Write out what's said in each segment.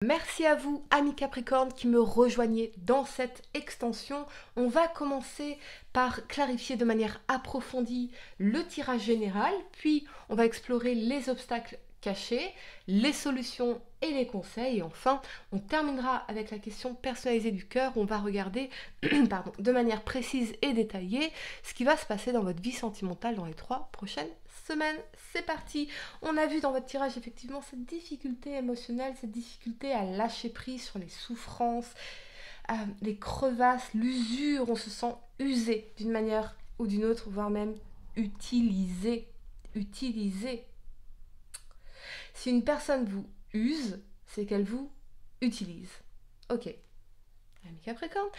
Merci à vous, amis Capricorne, qui me rejoignez dans cette extension. On va commencer par clarifier de manière approfondie le tirage général, puis on va explorer les obstacles cachés, les solutions et les conseils. Et enfin, on terminera avec la question personnalisée du cœur, où on va regarder de manière précise et détaillée ce qui va se passer dans votre vie sentimentale dans les 3 prochaines semaines. C'est parti. On a vu dans votre tirage effectivement cette difficulté émotionnelle, cette difficulté à lâcher prise sur les souffrances, les crevasses, l'usure. On se sent usé d'une manière ou d'une autre, voire même utilisé. Utilisé. Si une personne vous use, c'est qu'elle vous utilise. Ok. Ami Capricorne.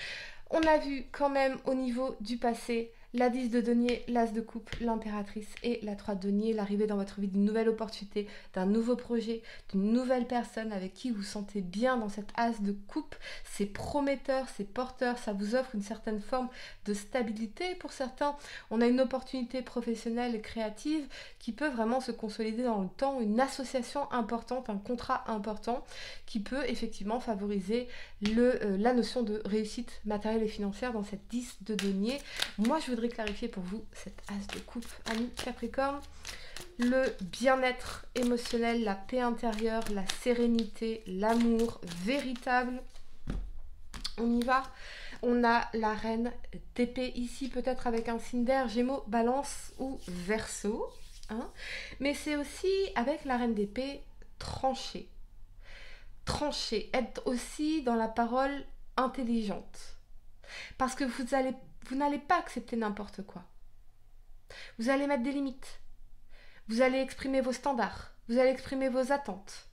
On a vu quand même au niveau du passé la 10 de denier, l'as de coupe, l'impératrice et la 3 de denier, l'arrivée dans votre vie d'une nouvelle opportunité, d'un nouveau projet, d'une nouvelle personne avec qui vous vous sentez bien dans cette as de coupe. C'est prometteur, c'est porteur, ça vous offre une certaine forme de stabilité. Pour certains, on a une opportunité professionnelle et créative qui peut vraiment se consolider dans le temps, une association importante, un contrat important qui peut effectivement favoriser la notion de réussite matérielle et financière dans cette 10 de denier. Moi, je voudrais clarifier pour vous cette as de coupe, ami Capricorne. Le bien-être émotionnel, la paix intérieure, la sérénité, l'amour véritable. On y va. On a la reine d'épée ici, peut-être avec un signe d'air, Gémeaux, Balance ou Verseau. Hein. Mais c'est aussi avec la reine d'épée tranchée. Trancher, être aussi dans la parole intelligente. Parce que vous n'allez pas accepter n'importe quoi. Vous allez mettre des limites. Vous allez exprimer vos standards. Vous allez exprimer vos attentes.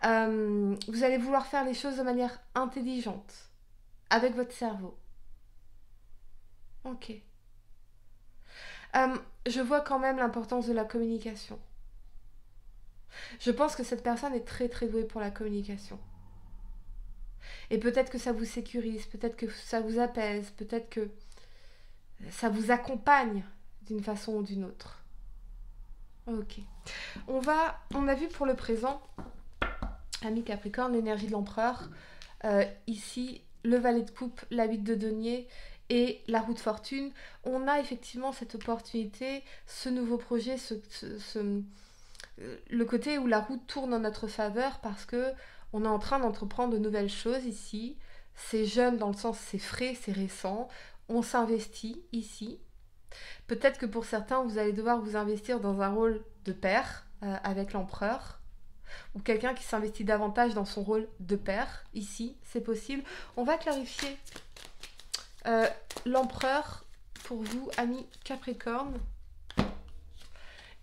Vous allez vouloir faire les choses de manière intelligente. Avec votre cerveau. Ok. Je vois quand même l'importance de la communication. Je pense que cette personne est très très douée pour la communication. Et peut-être que ça vous sécurise, peut-être que ça vous apaise, peut-être que ça vous accompagne d'une façon ou d'une autre. Ok. On a vu pour le présent, ami Capricorne, l'énergie de l'empereur. Ici, le valet de coupe, la 8 de denier et la roue de fortune. On a effectivement cette opportunité, ce nouveau projet, le côté où la roue tourne en notre faveur parce que on est en train d'entreprendre de nouvelles choses ici. C'est jeune dans le sens c'est frais, c'est récent. On s'investit ici. Peut-être que pour certains, vous allez devoir vous investir dans un rôle de père avec l'empereur ou quelqu'un qui s'investit davantage dans son rôle de père. Ici, c'est possible. On va clarifier l'empereur pour vous, amis Capricorne.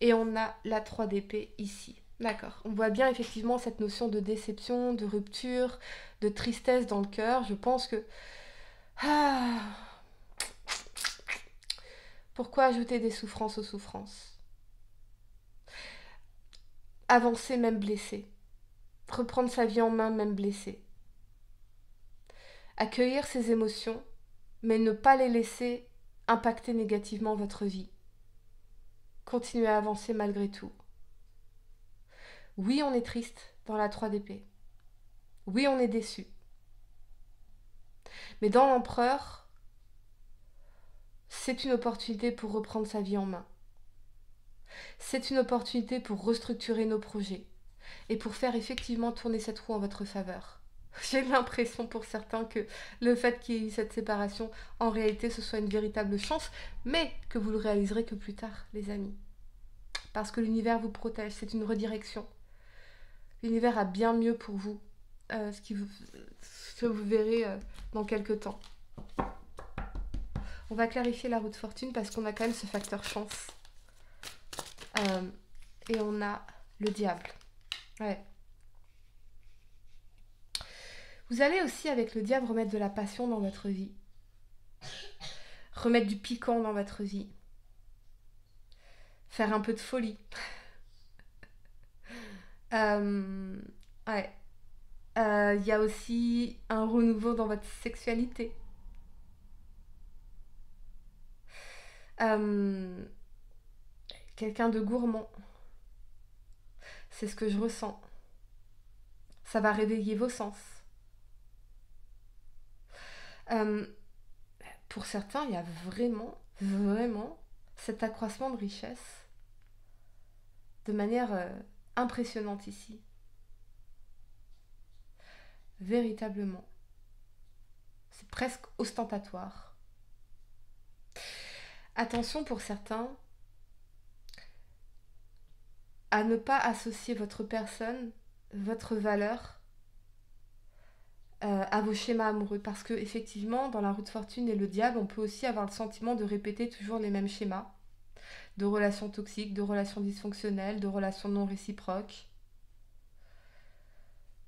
Et on a la 3 d'épée ici. D'accord. On voit bien effectivement cette notion de déception, de rupture, de tristesse dans le cœur. Je pense que... Pourquoi ajouter des souffrances aux souffrances? Avancer même blessé. Reprendre sa vie en main même blessé. Accueillir ses émotions, mais ne pas les laisser impacter négativement votre vie. Continuez à avancer malgré tout. Oui, on est triste dans la 3 d'épée. Oui, on est déçu. Mais dans l'empereur, c'est une opportunité pour reprendre sa vie en main. C'est une opportunité pour restructurer nos projets et pour faire effectivement tourner cette roue en votre faveur. J'ai l'impression pour certains que le fait qu'il y ait eu cette séparation, en réalité, ce soit une véritable chance, mais que vous le réaliserez que plus tard, les amis. Parce que l'univers vous protège, c'est une redirection. L'univers a bien mieux pour vous, ce que vous verrez dans quelques temps. On va clarifier la roue de fortune parce qu'on a quand même ce facteur chance. Et on a le diable. Ouais. Vous allez aussi avec le diable remettre de la passion dans votre vie. Remettre du piquant dans votre vie. Faire un peu de folie. Ouais. Y a aussi un renouveau dans votre sexualité. Quelqu'un de gourmand. C'est ce que je ressens. Ça va réveiller vos sens. Pour certains, il y a vraiment, vraiment cet accroissement de richesse de manière impressionnante ici. Véritablement. C'est presque ostentatoire. Attention pour certains à ne pas associer votre personne, votre valeur à vos schémas amoureux. Parce que effectivement, dans la roue de fortune et le diable, on peut aussi avoir le sentiment de répéter toujours les mêmes schémas. De relations toxiques, de relations dysfonctionnelles, de relations non réciproques.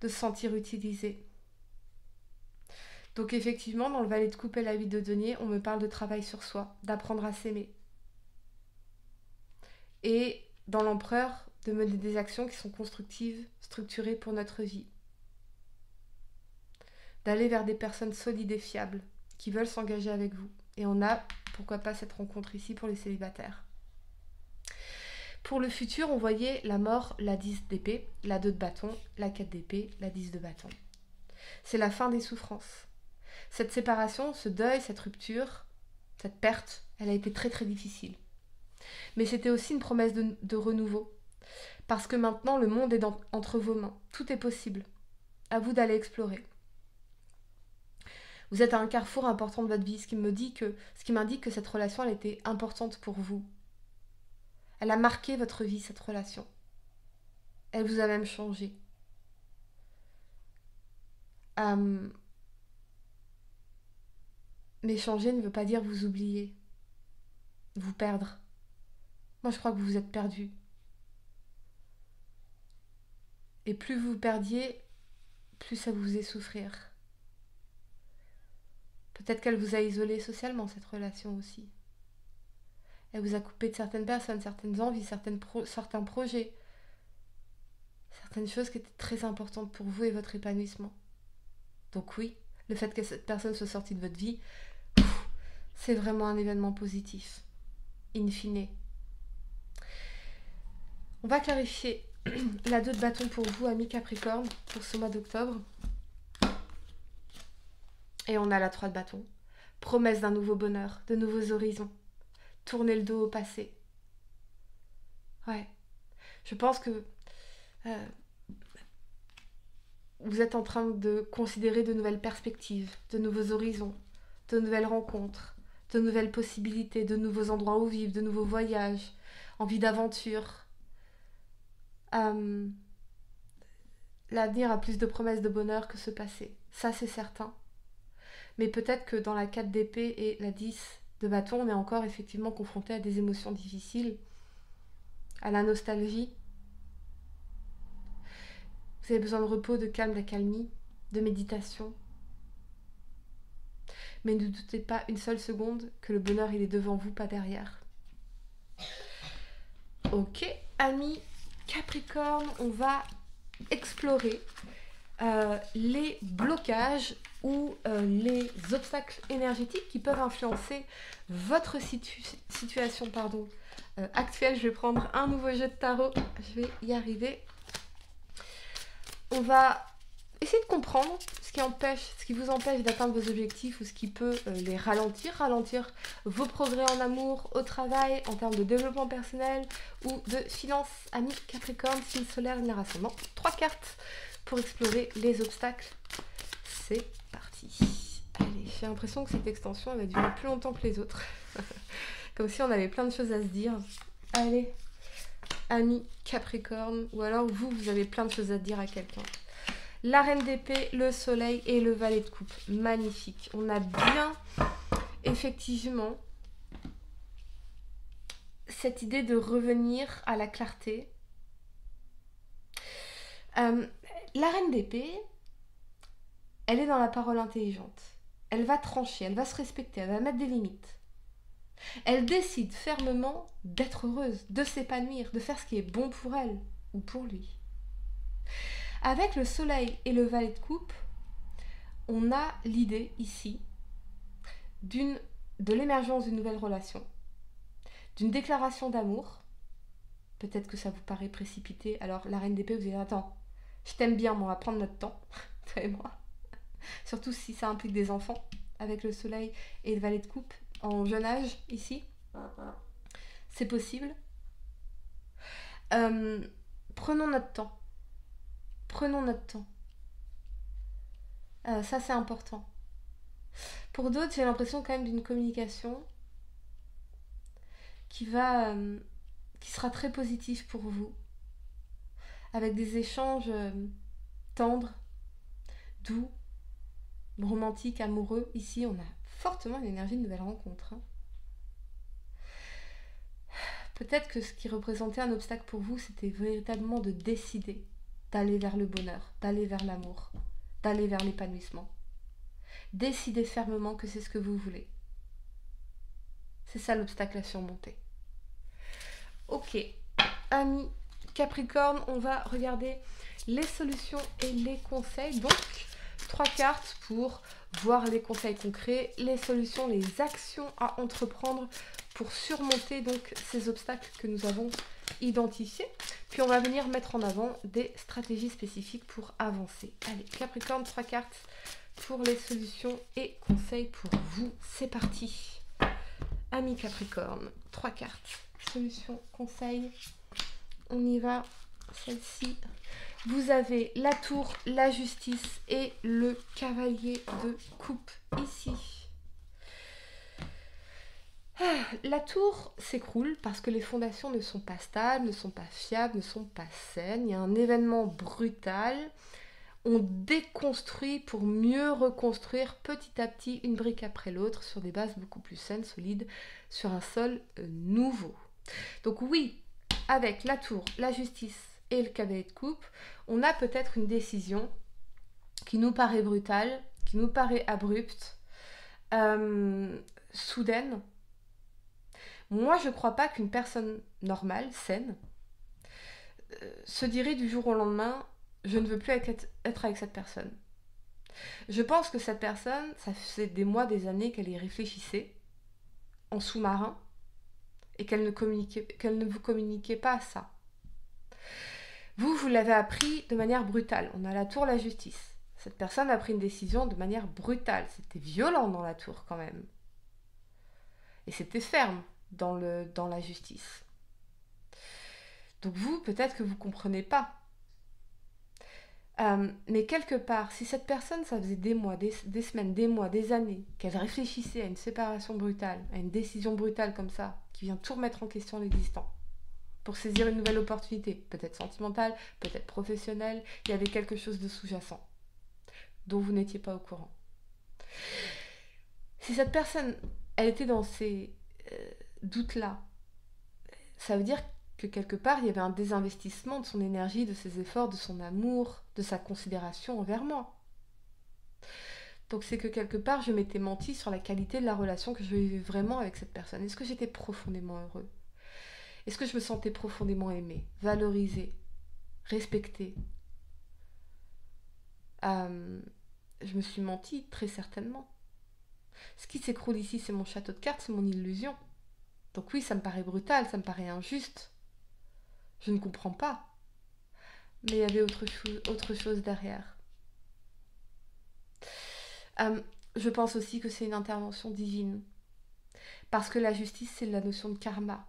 De se sentir utilisé. Donc effectivement, dans le valet de coupe et la 8 de denier, on me parle de travail sur soi, d'apprendre à s'aimer. Et dans l'empereur, de mener des actions qui sont constructives, structurées pour notre vie. D'aller vers des personnes solides et fiables, qui veulent s'engager avec vous. Et on a, pourquoi pas, cette rencontre ici pour les célibataires. Pour le futur, on voyait la mort, la 10 d'épée, la 2 de bâton, la 4 d'épée, la 10 de bâton. C'est la fin des souffrances. Cette séparation, ce deuil, cette rupture, cette perte, elle a été très très difficile. Mais c'était aussi une promesse de renouveau. Parce que maintenant, le monde est entre vos mains. Tout est possible. À vous d'aller explorer. Vous êtes à un carrefour important de votre vie, ce qui m'indique que cette relation, elle était importante pour vous. Elle a marqué votre vie, cette relation. Elle vous a même changé. Mais changer ne veut pas dire vous oublier, vous perdre. Moi, je crois que vous vous êtes perdu. Et plus vous perdiez, plus ça vous faisait souffrir. Peut-être qu'elle vous a isolé socialement, cette relation aussi. Elle vous a coupé de certaines personnes, certaines envies, certains projets. Certaines choses qui étaient très importantes pour vous et votre épanouissement. Donc oui, le fait que cette personne soit sortie de votre vie, c'est vraiment un événement positif, in fine. On va clarifier la 2 de bâton pour vous, amis Capricorne, pour ce mois d'octobre. Et on a la 3 de bâton. Promesse d'un nouveau bonheur, de nouveaux horizons. Tournez le dos au passé. Ouais. Je pense que vous êtes en train de considérer de nouvelles perspectives, de nouveaux horizons, de nouvelles rencontres, de nouvelles possibilités, de nouveaux endroits où vivre, de nouveaux voyages, envie d'aventure. L'avenir a plus de promesses de bonheur que ce passé. Ça, c'est certain. Mais peut-être que dans la 4 d'épée et la 10 de bâton, on est encore effectivement confronté à des émotions difficiles, à la nostalgie. Vous avez besoin de repos, de calme, d'accalmie, de méditation. Mais ne doutez pas une seule seconde que le bonheur, il est devant vous, pas derrière. Ok, amis Capricorne, on va explorer les blocages ou les obstacles énergétiques qui peuvent influencer votre situation actuelle. Je vais prendre un nouveau jeu de tarot, je vais y arriver. On va essayer de comprendre ce qui vous empêche d'atteindre vos objectifs ou ce qui peut les ralentir vos progrès en amour, au travail, en termes de développement personnel ou de finances. Amis Capricorne, signe solaire, lunaire ascendant. 3 cartes pour explorer les obstacles. C'est parti. Allez, j'ai l'impression que cette extension elle va durer plus longtemps que les autres. Comme si on avait plein de choses à se dire. Allez, amis Capricorne, ou alors vous avez plein de choses à dire à quelqu'un. La reine d'épée, le soleil et le valet de coupe. Magnifique. On a bien, effectivement, cette idée de revenir à la clarté. La reine d'épée, elle est dans la parole intelligente. Elle va trancher, elle va se respecter, elle va mettre des limites. Elle décide fermement d'être heureuse, de s'épanouir, de faire ce qui est bon pour elle ou pour lui. Avec le soleil et le valet de coupe, on a l'idée ici de l'émergence d'une nouvelle relation, d'une déclaration d'amour. Peut-être que ça vous paraît précipité. Alors la reine d'épée, vous allez dire, attends, Je t'aime bien, mais on va prendre notre temps, toi et moi. Surtout si ça implique des enfants, avec le soleil et le valet de coupe en jeune âge, ici. C'est possible. Prenons notre temps. Prenons notre temps. Ça, c'est important. Pour d'autres, j'ai l'impression quand même d'une communication qui sera très positive pour vous, avec des échanges tendres, doux, romantiques, amoureux. Ici, on a fortement une énergie de nouvelle rencontre. Peut-être que ce qui représentait un obstacle pour vous, c'était véritablement de décider d'aller vers le bonheur, d'aller vers l'amour, d'aller vers l'épanouissement. Décidez fermement que c'est ce que vous voulez. C'est ça l'obstacle à surmonter. Ok, amis Capricorne, on va regarder les solutions et les conseils. Donc, 3 cartes pour voir les conseils concrets, les solutions, les actions à entreprendre pour surmonter donc ces obstacles que nous avons identifiés. Puis on va venir mettre en avant des stratégies spécifiques pour avancer. Allez, Capricorne, 3 cartes pour les solutions et conseils pour vous. C'est parti. Amis Capricorne, 3 cartes. Solutions, conseils. On y va. Celle-ci. Vous avez la tour, la justice et le cavalier de coupe ici. La tour s'écroule parce que les fondations ne sont pas stables, ne sont pas fiables, ne sont pas saines. Il y a un événement brutal. On déconstruit pour mieux reconstruire petit à petit une brique après l'autre sur des bases beaucoup plus saines, solides, sur un sol nouveau. Donc oui, avec la tour, la justice et le cavalier de coupe, on a peut-être une décision qui nous paraît brutale, qui nous paraît abrupte, soudaine. Moi, je ne crois pas qu'une personne normale, saine, se dirait du jour au lendemain « je ne veux plus être avec cette personne ». Je pense que cette personne, ça faisait des mois, des années qu'elle y réfléchissait, en sous-marin, et qu'elle ne vous communiquait pas ça. Vous l'avez appris de manière brutale. On a la tour, la justice. Cette personne a pris une décision de manière brutale. C'était violent dans la tour quand même. Et c'était ferme dans la justice. Donc vous, peut-être que vous ne comprenez pas. Mais quelque part, si cette personne, ça faisait des mois, des semaines, des mois, des années, qu'elle réfléchissait à une séparation brutale, à une décision brutale comme ça, qui vient tout remettre en question l'existant, pour saisir une nouvelle opportunité, peut-être sentimentale, peut-être professionnelle, il y avait quelque chose de sous-jacent, dont vous n'étiez pas au courant. Si cette personne, elle était dans ces doutes-là, ça veut dire que quelque part, il y avait un désinvestissement de son énergie, de ses efforts, de son amour, de sa considération envers moi. Donc c'est que quelque part, je m'étais menti sur la qualité de la relation que je vivais vraiment avec cette personne. Est-ce que j'étais profondément heureux ? Est-ce que je me sentais profondément aimée, valorisée, respectée ? Je me suis menti, très certainement. Ce qui s'écroule ici, c'est mon château de cartes, c'est mon illusion. Donc oui, ça me paraît brutal, ça me paraît injuste. Je ne comprends pas. Mais il y avait autre chose derrière. Je pense aussi que c'est une intervention divine. Parce que la justice, c'est la notion de karma.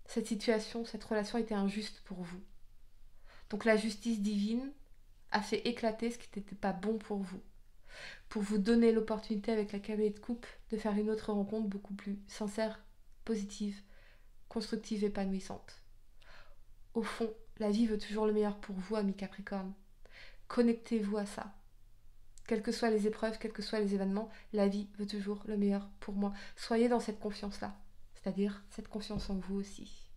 Cette situation, cette relation était injuste pour vous. Donc la justice divine a fait éclater ce qui n'était pas bon pour vous donner l'opportunité avec la cavalier de coupe de faire une autre rencontre beaucoup plus sincère, positive, constructive, épanouissante. Au fond, la vie veut toujours le meilleur pour vous, amis Capricorne. Connectez-vous à ça. Quelles que soient les épreuves, quels que soient les événements, la vie veut toujours le meilleur pour moi. Soyez dans cette confiance-là, c'est-à-dire cette confiance en vous aussi.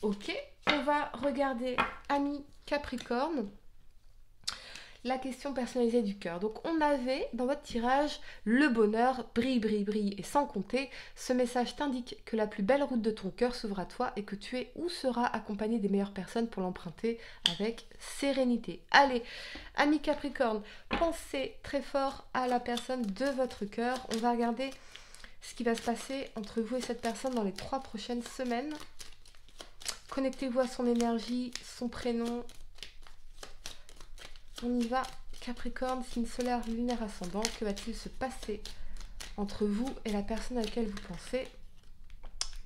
Ok, on va regarder, amis Capricorne, la question personnalisée du cœur. Donc on avait dans votre tirage le bonheur, brille, brille, brille et sans compter. Ce message t'indique que la plus belle route de ton cœur s'ouvre à toi et que tu es ou seras accompagné des meilleures personnes pour l'emprunter avec sérénité. Allez, amis Capricorne, pensez très fort à la personne de votre cœur. On va regarder ce qui va se passer entre vous et cette personne dans les 3 prochaines semaines. Connectez-vous à son énergie, son prénom. On y va. Capricorne, signe solaire, lunaire, ascendant. Que va-t-il se passer entre vous et la personne à laquelle vous pensez?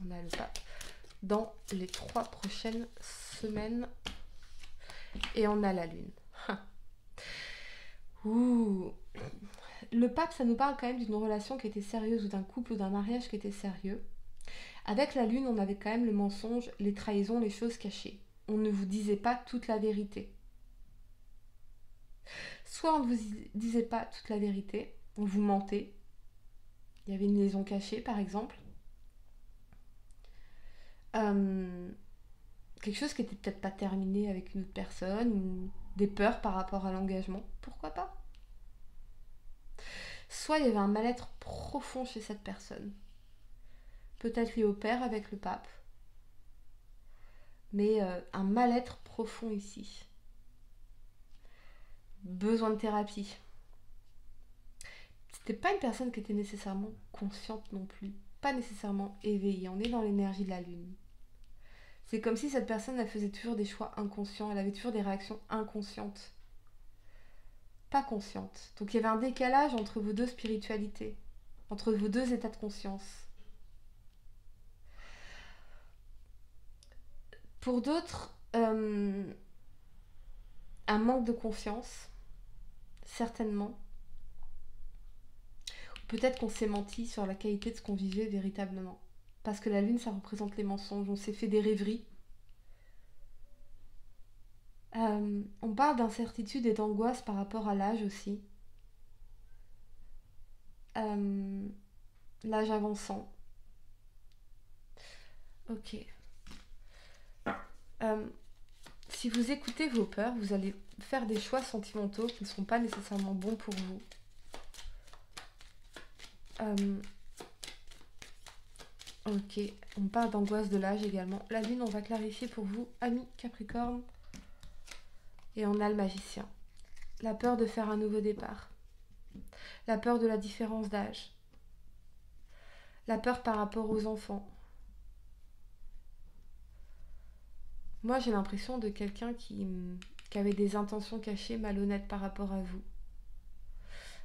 On a le pape. Dans les 3 prochaines semaines. Et on a la lune. Ouh. Le pape, ça nous parle quand même d'une relation qui était sérieuse, ou d'un couple ou d'un mariage qui était sérieux. Avec la lune, on avait quand même le mensonge, les trahisons, les choses cachées. On ne vous disait pas toute la vérité. Soit on ne vous disait pas toute la vérité, on vous mentait. Il y avait une liaison cachée, par exemple. Quelque chose qui n'était peut-être pas terminé avec une autre personne, ou des peurs par rapport à l'engagement. Pourquoi pas? Soit il y avait un mal-être profond chez cette personne. Peut-être lié au père avec le pape. Mais un mal-être profond ici. Besoin de thérapie. C'était pas une personne qui était nécessairement consciente non plus. Pas nécessairement éveillée. On est dans l'énergie de la lune. C'est comme si cette personne, elle faisait toujours des choix inconscients. Elle avait toujours des réactions inconscientes. Pas conscientes. Donc il y avait un décalage entre vos deux spiritualités. Entre vos deux états de conscience. Pour d'autres, un manque de confiance, certainement. Peut-être qu'on s'est menti sur la qualité de ce qu'on vivait véritablement. Parce que la lune, ça représente les mensonges. On s'est fait des rêveries. On parle d'incertitude et d'angoisse par rapport à l'âge aussi. L'âge avançant. Ok. Si vous écoutez vos peurs, vous allez faire des choix sentimentaux qui ne seront pas nécessairement bons pour vous. Ok, on parle d'angoisse de l'âge également. La lune, on va clarifier pour vous, amis Capricorne. Et on a le magicien. La peur de faire un nouveau départ. La peur de la différence d'âge. La peur par rapport aux enfants. Moi, j'ai l'impression de quelqu'un qui avait des intentions cachées, malhonnêtes par rapport à vous.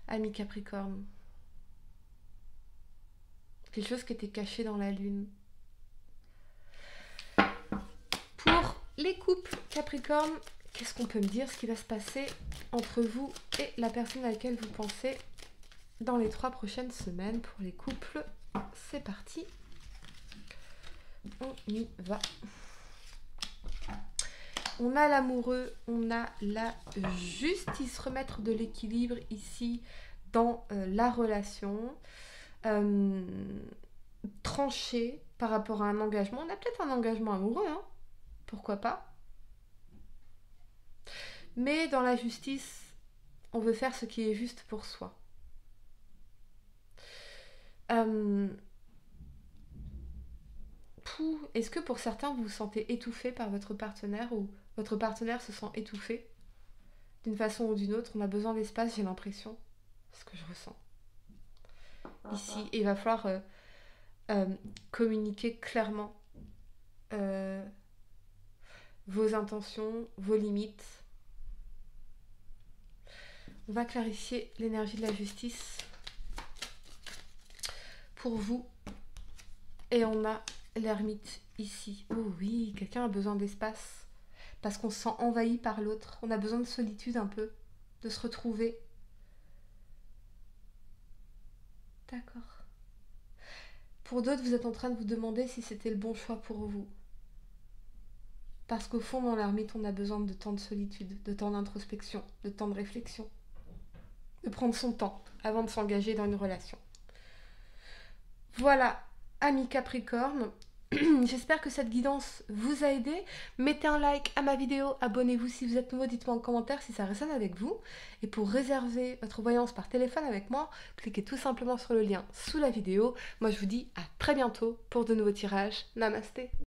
Ami Capricorne. Quelque chose qui était caché dans la lune. Pour les couples Capricorne, qu'est-ce qu'on peut me dire, ce qui va se passer entre vous et la personne à laquelle vous pensez dans les 3 prochaines semaines? Pour les couples, c'est parti. On y va. On a l'amoureux, on a la justice, remettre de l'équilibre ici dans la relation. Trancher par rapport à un engagement. On a peut-être un engagement amoureux, hein, pourquoi pas. Mais dans la justice, on veut faire ce qui est juste pour soi. Est-ce que pour certains, vous vous sentez étouffé par votre partenaire, ou votre partenaire se sent étouffé d'une façon ou d'une autre? On a besoin d'espace, j'ai l'impression. C'est ce que je ressens. Ici, il va falloir communiquer clairement vos intentions, vos limites. On va clarifier l'énergie de la justice pour vous. Et on a l'ermite ici. Oh oui, quelqu'un a besoin d'espace parce qu'on se sent envahi par l'autre. On a besoin de solitude un peu, de se retrouver. D'accord. Pour d'autres, vous êtes en train de vous demander si c'était le bon choix pour vous. Parce qu'au fond, dans l'ermite, on a besoin de temps de solitude, de temps d'introspection, de temps de réflexion. De prendre son temps avant de s'engager dans une relation. Voilà, amis Capricorne. J'espère que cette guidance vous a aidé. Mettez un like à ma vidéo, abonnez-vous si vous êtes nouveau, dites-moi en commentaire si ça résonne avec vous. Et pour réserver votre voyance par téléphone avec moi, cliquez tout simplement sur le lien sous la vidéo. Moi je vous dis à très bientôt pour de nouveaux tirages. Namasté.